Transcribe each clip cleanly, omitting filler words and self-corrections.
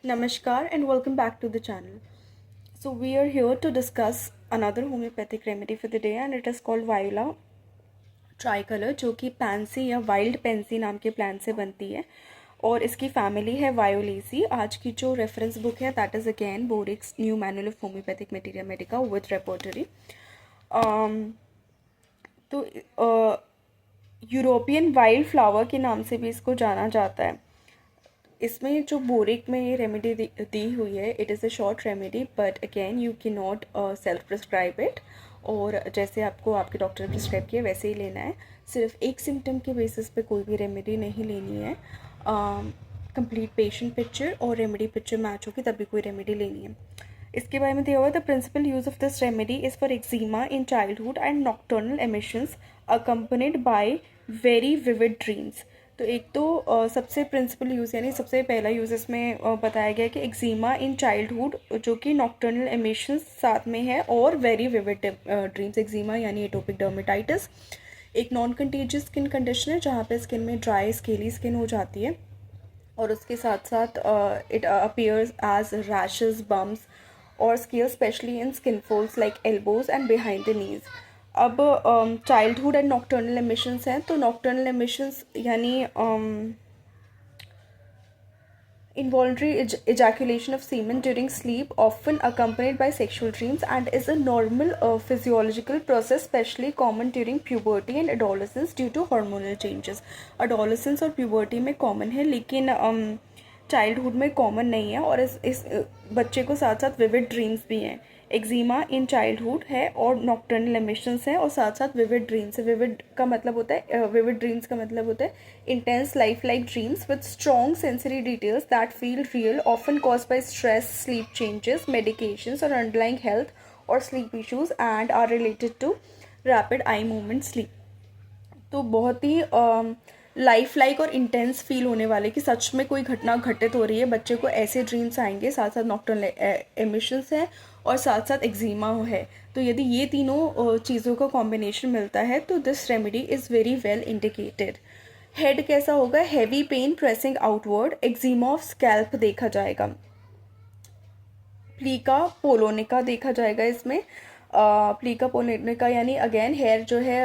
Namaskar and welcome back to the channel. So we are here to discuss another homeopathic remedy for the day and it is called Viola tricolor जो कि pansy या wild pansy नाम के plant से बनती है और इसकी फैमिली है वायोलेसी। आज की जो रेफरेंस बुक है that is again Boericke's new manual of homoeopathic materia medica with repertory. तो यूरोपियन वाइल्ड फ्लावर के नाम से भी इसको जाना जाता है। इसमें जो बोरिक में ये रेमेडी दी हुई है it is a short remedy but again you can not self prescribe it, और जैसे आपको आपके डॉक्टर ने प्रिस्क्राइब किया वैसे ही लेना है। सिर्फ एक सिम्टम के बेसिस पे कोई भी रेमेडी नहीं लेनी है। कंप्लीट पेशेंट पिक्चर और रेमेडी पिक्चर मैच होगी तभी कोई रेमेडी लेनी है। इसके बारे में दिया हुआ है the principal use of this remedy is for eczema in childhood and nocturnal emissions accompanied by very vivid dreams. तो एक तो सबसे प्रिंसिपल यूज़ यानी सबसे पहला यूज़ इसमें बताया गया कि एक्जिमा इन चाइल्डहुड जो कि नॉक्टर्नल एमिशंस साथ में है और वेरी विविड ड्रीम्स। एक्जिमा यानी एटोपिक डर्मेटाइटिस एक नॉन कंटेजियस स्किन कंडीशन है जहाँ पे स्किन में ड्राई स्केली स्किन हो जाती है और उसके साथ साथ it appears as rashes bumps और scale specially in skin folds like elbows and behind the knees. अब चाइल्डहुड एंड नॉक्टर्नल एमिशंस हैं तो नॉक्टर्नल एमिशंस यानी involuntary ejaculation of semen during sleep often accompanied by sexual dreams and is a normal physiological process especially common during puberty and adolescence due to hormonal changes। adolescence और puberty में common है लेकिन childhood में common नहीं है और इस बच्चे को साथ साथ विविड ड्रीम्स भी हैं। एक्जिमा इन चाइल्डहुड है और नॉक्टर्नल एमिशंस है और साथ साथ विविड ड्रीम्स है। विविड का मतलब होता है विविड ड्रीम्स का मतलब होता है intense lifelike dreams with strong sensory details that feel real often cause by stress sleep changes medications और अंडरलाइंग हेल्थ और sleep issues and are related to rapid eye movement sleep. तो बहुत ही lifelike और intense feel होने वाले कि सच में कोई घटना घटित हो रही है। बच्चे को ऐसे ड्रीम्स आएंगे, साथ साथ नॉक्टर्नल एमिशंस है और साथ साथ एक्जिमा है। तो यदि ये तीनों चीज़ों का कॉम्बिनेशन मिलता है तो this remedy is very well indicated. Head कैसा होगा? Heavy pain pressing outward, eczema of scalp देखा जाएगा, प्लीका पोलोनिका देखा जाएगा। इसमें प्लीका पोलोनिका यानी अगेन हेयर जो है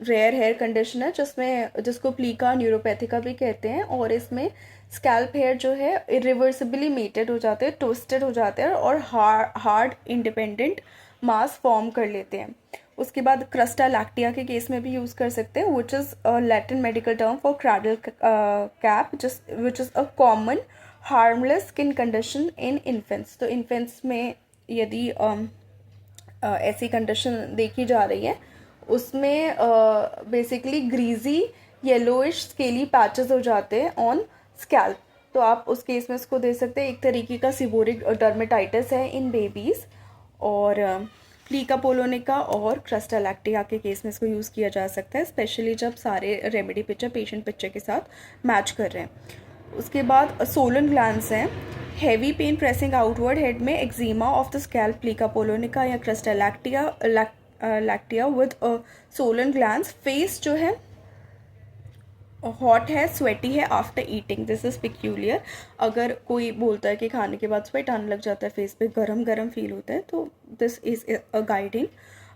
रेयर हेयर कंडीशन है जिसको प्लीका न्यूरोपैथिका भी कहते हैं और इसमें स्कैल्प हेयर जो है इरिवर्सिबली मेटेड हो जाते हैं, ट्विस्टेड हो जाते हैं और हार्ड इंडिपेंडेंट मास फॉर्म कर लेते हैं। उसके बाद क्रस्टा लैक्टिया के केस में भी यूज़ कर सकते हैं which is Latin medical term for cradle cap which is a common harmless skin condition in infants. तो इन्फेंट्स में यदि ऐसी कंडीशन देखी जा रही है उसमें basically greasy yellowish scaly patches हो जाते हैं ऑन स्कैल्प। तो आप उस केस में इसको दे सकते हैं। एक तरीके का सीबोरिक डर्मेटाइटिस है इन बेबीज़ और प्लीका पोलोनिका और क्रस्टा लैक्टिया के केस में इसको यूज़ किया जा सकता है, स्पेशली जब सारे रेमेडी पिक्चर पेशेंट पिक्चर के साथ मैच कर रहे हैं। उसके बाद सोलन ग्लैंड्स हैं, heavy pain pressing outward head में eczema of the scalp, plica polonica या crusta lactea with swollen glands. Face जो है हॉट है, स्वेटी है after eating, this is peculiar. अगर कोई बोलता है कि खाने के बाद स्वेट आने लग जाता है, फेस पे गरम गरम फील होता है, तो this is a guiding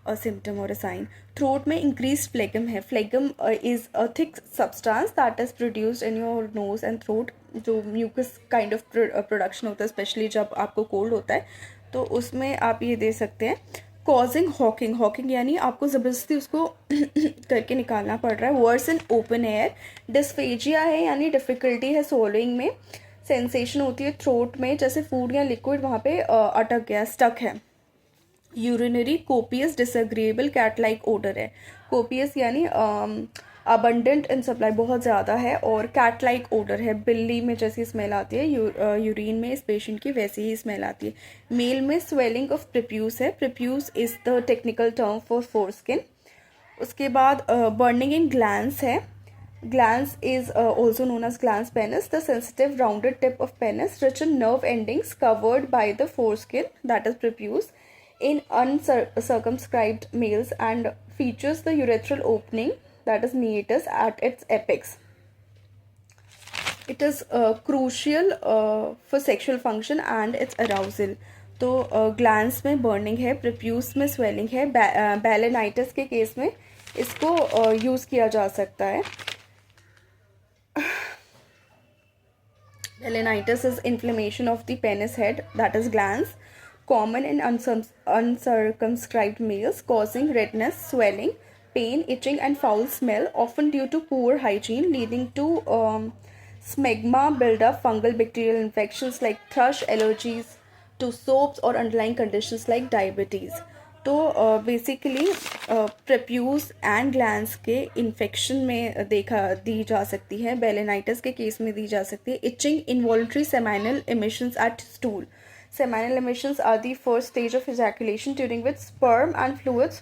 a symptom और अ साइन। थ्रोट में इंक्रीज फ्लेगम है, phlegm is a thick substance that is produced in your nose and throat. जो म्यूकस काइंड ऑफ प्रोडक्शन होता है स्पेशली जब आपको कोल्ड होता है तो उसमें आप ये दे सकते हैं। कॉजिंग हॉकिंग, हॉकिंग यानी आपको ज़बरदस्ती उसको करके निकालना पड़ रहा है। Worse in open air, dysphagia है यानी डिफ़िकल्टी है सोलोइंग में, सेंसेशन होती है थ्रोट में जैसे फूड या लिक्विड वहाँ पे अटक गया, स्टक है। Urinary copious disagreeable cat like odour है, कोपियस यानी अबंडेंट इन सप्लाई बहुत ज़्यादा है और कैट लाइक ओडर है, बिल्ली में जैसी स्मेल आती है यूरिन में इस पेशेंट की वैसी ही स्मेल आती है। मेल में स्वेलिंग ऑफ प्रिप्यूस है, prepuce is the technical term for foreskin. उसके बाद बर्निंग इन ग्लैंस है, glans is also known as glans penis, the sensitive rounded tip of penis rich in nerve endings covered by the foreskin that is prepuce in uncircumscribed males and features the urethral opening that is meatus at its apex। It is crucial for sexual function and it's arousal. तो glands में burning है, प्रोप्यूस में swelling है, balanitis के case में इसको use किया जा सकता है। Balanitis is inflammation of the penis head, that is glans, common in uncircumscribed males, causing redness, swelling, pain, itching, and foul smell, often due to poor hygiene, leading to smegma buildup, fungal bacterial infections like thrush, allergies to soaps, or underlying conditions like diabetes. तो basically प्रेप्यूस and glands के infection में दी जा सकती है, बेलेनाइटिस के case में दी जा सकती है। Itching, involuntary seminal emissions at stool. Seminal emissions are the first stage of ejaculation during which sperm and fluids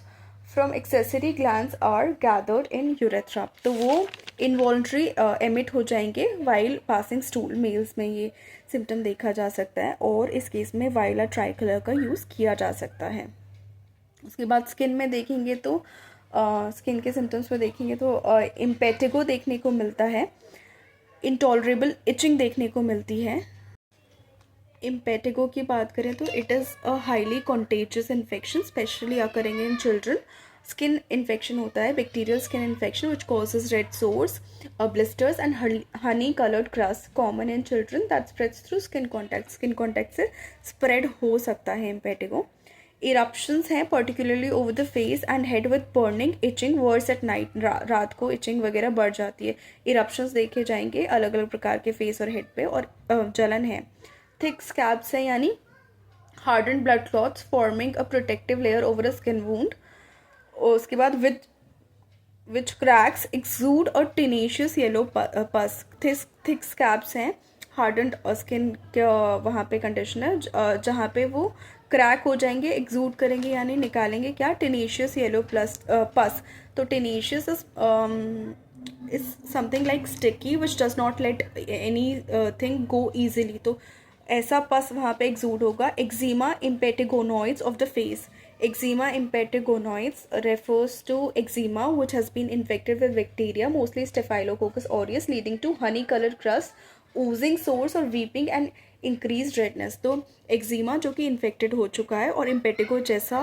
from accessory glands are gathered in urethra। तो वो इनवॉल्ट्री एमिट हो जाएंगे वाइल पासिंग स्टूल। मेल्स में ये symptom देखा जा सकता है और इस केस में वाइला ट्राइकलर का यूज़ किया जा सकता है। उसके बाद स्किन में देखेंगे तो स्किन के सिम्टम्स में देखेंगे तो इम्पेटिगो देखने को मिलता है, इंटॉलरेबल इचिंग देखने को मिलती है। इम्पेटिगो की बात करें तो it is a highly contagious infection, especially करेंगे इन चिल्ड्रन। स्किन इन्फेक्शन होता है, bacterial skin infection which causes red sores, blisters and honey coloured crust, common in children that spreads through skin contact. Skin contact से spread हो सकता है impetigo. Eruptions हैं particularly over the face and head with burning, itching, worse at night. रात को etching वगैरह बढ़ जाती है। इरप्शंस देखे जाएंगे अलग अलग प्रकार के फेस और हेड पे, और जलन है। थिक स्कैब्स हैं यानी harden blood clots forming a protective layer over a skin wound. उसके बाद विच क्रैक्स एक्सूड और टिनेशियस येलो पस। थिक स्कैब्स हैं, हार्डन स्किन वहाँ पे कंडीशन है जहाँ पे वो क्रैक हो जाएंगे, एक्सूड करेंगे यानी निकालेंगे क्या, टिनेशियस येलो पस। तो tenacious is something like sticky which does not let anything go easily. तो ऐसा पस वहाँ पे एक्सूड होगा। Eczema impetigonoids of the face. Eczema impetigonoids refers to eczema which has been infected with bacteria, mostly Staphylococcus aureus, leading to honey-colored crust, oozing, sores और weeping and increased redness। तो eczema जो कि infected हो चुका है और impetigo जैसा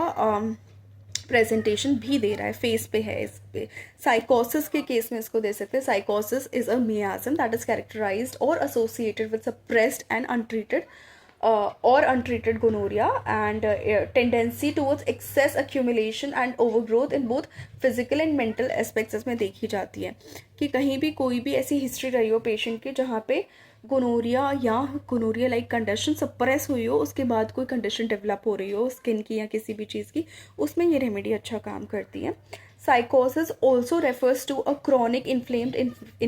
presentation भी दे रहा है, फेस पे है इस पे। साइकोसिस के केस में इसको दे सकते हैं। Sycosis is a miasm that is characterised और associated with suppressed and untreated or untreated gonorrhea and tendency towards excess accumulation and overgrowth in both physical and mental aspects इसमें देखी जाती है कि कहीं भी कोई भी ऐसी हिस्ट्री रही हो पेशेंट की जहाँ पे गोनोरिया या गोनोरिया लाइक कंडीशन सप्रेस हुई हो, उसके बाद कोई कंडीशन डेवलप हो रही हो स्किन की या किसी भी चीज़ की, उसमें ये रेमेडी अच्छा काम करती है। Psychosis also refers to a chronic inflamed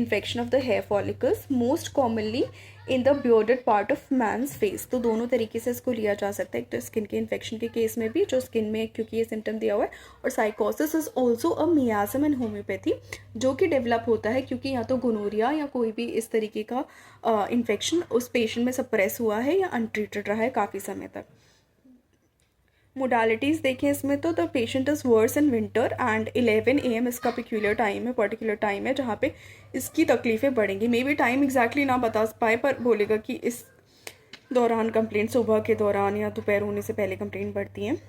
infection of the hair follicles, most commonly in the bearded part of man's face। तो दोनों तरीके से इसको लिया जा सकता है, एक तो स्किन के इन्फेक्शन के केस में भी जो स्किन में क्योंकि ये सिम्टम दिया हुआ है, और sycosis is also a miasm in homoeopathy जो कि डेवलप होता है क्योंकि या तो गोनोरिया या कोई भी इस तरीके का इन्फेक्शन उस पेशेंट में सप्रेस हुआ है या अनट्रीटेड रहा है काफ़ी समय तक। मोडालिटीज़ देखें इसमें तो the patient is verse in winter and 11 AM इसका पिक्यूलर टाइम है, पर्टिकुलर टाइम है जहाँ पे इसकी तकलीफ़ें बढ़ेंगी। मे बी टाइम एग्जैक्टली ना बता पाए पर बोलेगा कि इस दौरान कंप्लेंट सुबह के दौरान या दोपहर होने से पहले कंप्लेंट बढ़ती हैं।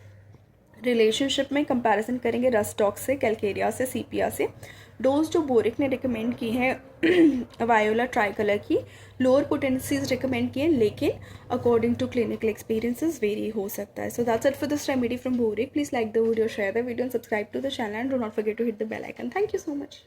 रिलेशनशिप में कंपैरिजन करेंगे रस्टॉक्स से, कैल्केरिया से, सीपिया से। डोज जो बोरिक ने रिकमेंड की है वायोला ट्राइकलर की, लोअर पोटेंसीज रिकमेंड किए, लेकिन according to clinical experiences very हो सकता है। So that's it for this remedy from Boericke. Please like the video, share the video and subscribe to the channel and do not forget to hit the bell icon. Thank you so much.